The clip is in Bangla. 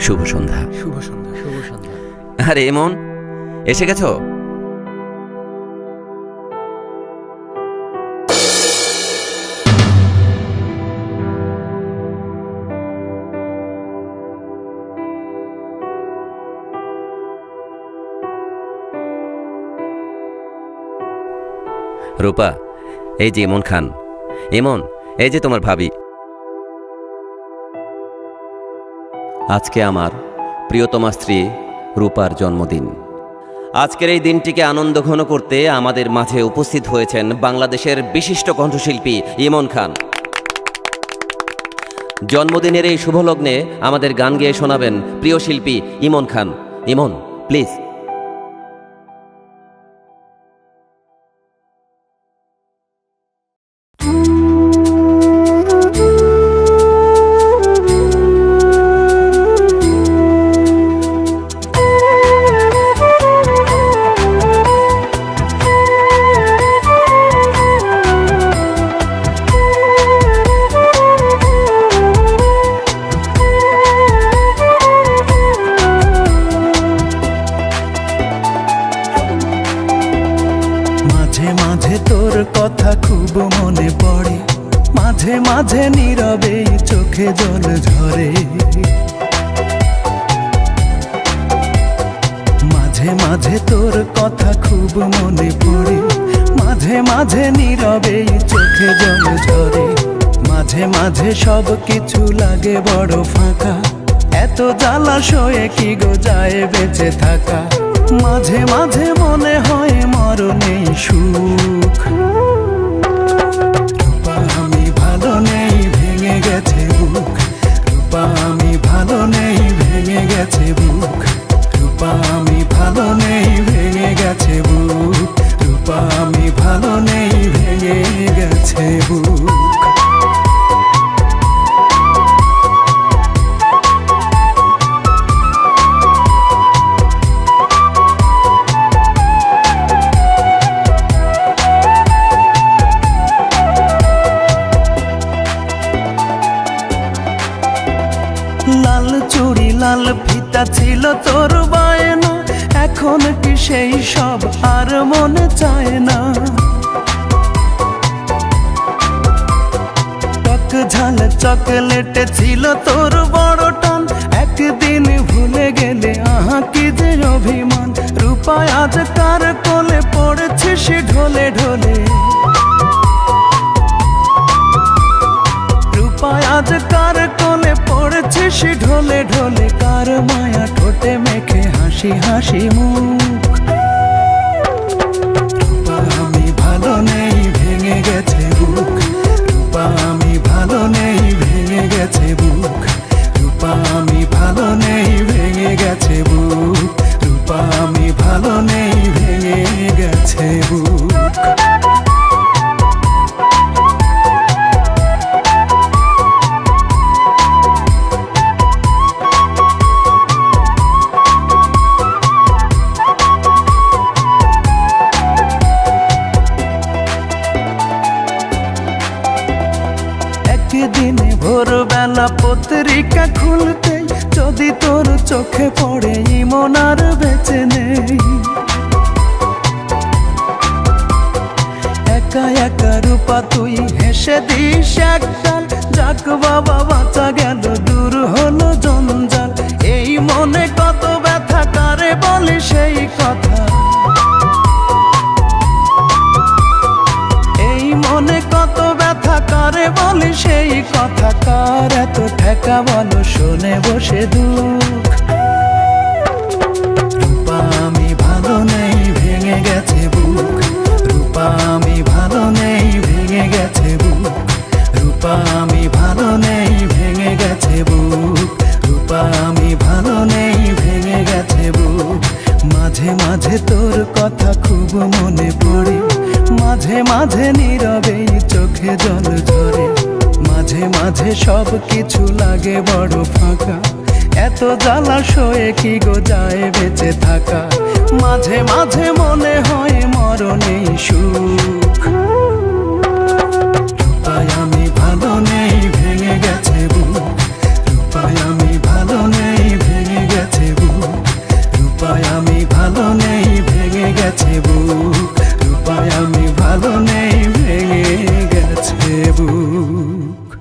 শুভ সন্ধ্যা। শুভ সন্ধ্যা। শুভ সন্ধ্যা। আরে এমন এসে গেছো? রূপা, এই যে ইমন খান। ইমন, এই যে তোমার ভাবি। আজকে আমার প্রিয়তমা স্ত্রী রূপার জন্মদিন। আজকের এই দিনটিকে আনন্দঘন করতে আমাদের মাঝে উপস্থিত হয়েছেন বাংলাদেশের বিশিষ্ট কণ্ঠশিল্পী ইমন খান। জন্মদিনের এই শুভলগ্নে আমাদের গান গেয়ে শোনাবেন প্রিয় শিল্পী ইমন খান। ইমন, প্লিজ। মাঝে মাঝে তোর কথা খুব মনে পড়ে, মাঝে মাঝে নীরবে চোখে জল ঝরে। মাঝে মাঝে তোর কথা খুব মনে পড়ে, মাঝে মাঝে নীরবে চোখে জল ঝরে। মাঝে মাঝে সব কিছু লাগে বড় ফাঁকা, এত জ্বালাশয়ে কি গো যায় বেঁচে থাকা। মাঝে মাঝে মনে হয় মরণেই সুখ। রূপা আমি ভালো নেই, ভেঙে গেছে বুক। রূপা আমি ভালো নেই, ভেঙে গেছে বুক। রূপা আমি ভালো নেই, ভেঙে গেছে বুক। রূপা আমি ভালো নেই, ভেঙে গেছে বুক। লাল চুড়ি লাল ফিতা ছিল তোর বায়না, এখন কি সেই সব আর মনে চায় না। টক ঝাল চকলেটে ছিল তোর বড় টান, একদিন ভুলে গেলে আহা কি যে অভিমান। রূপা আজ কার কোলে পড়েছিস ঢলে ঢলে। রূপা আজ কার কোলে পড়েছিস ঢলে ঢলে। কার মায়া ঠোঁটে মেখে হাসি হাসি মুখ। রূপা আমি ভালো নেই, ভেঙে গেছে বুক। রূপা আমি ভালো নেই, ভেঙে গেছে বুক। রূপা আমি ভালো নেই, ভেঙে গেছে বুক। রূপা আমি ভালো নেই, ভেঙে গেছে বুক। একদিন ভোরবেলা পত্রিকা খুলতে যদি তোর চোখে পড়ে ইমন আর বেঁচে নেই। একা একা রূপা তুই হেসে দিস একটাল, যাক বাবা বাঁচা গেল, দূর হলো জঞ্জাল। এই মনে কত ব্যথা, কারে বলি সেই কথা। এই মনে কত ব্যথা, কারে বলি সেই কথা। কার এত ঠেকা বলো, শোনে বসে দুঃখ। রূপা আমি ভালো নেই, ভেঙে গেছে বুক। রূপা আমি ভালো নেই, ভেঙে গেছে বুক। রূপা আমি ভালো নেই, ভেঙে গেছে বুক। রূপা আমি ভালো নেই, ভেঙে গেছে বুক। মাঝে মাঝে তোর কথা খুব মনে পড়ে, মাঝে মাঝে নীরবে চোখে জল ঝরে। মাঝে মাঝে সব কিছু লাগে বড় ফাঁকা, এত জ্বালাশয়ে কি গো যায় বেঁচে থাকা। মাঝে মাঝে মনে হয় মরণেই সুখ। রূপায় আমি ভালো নেই, ভেঙে গেছে বুক। রূপায় আমি ভালো নেই, বুক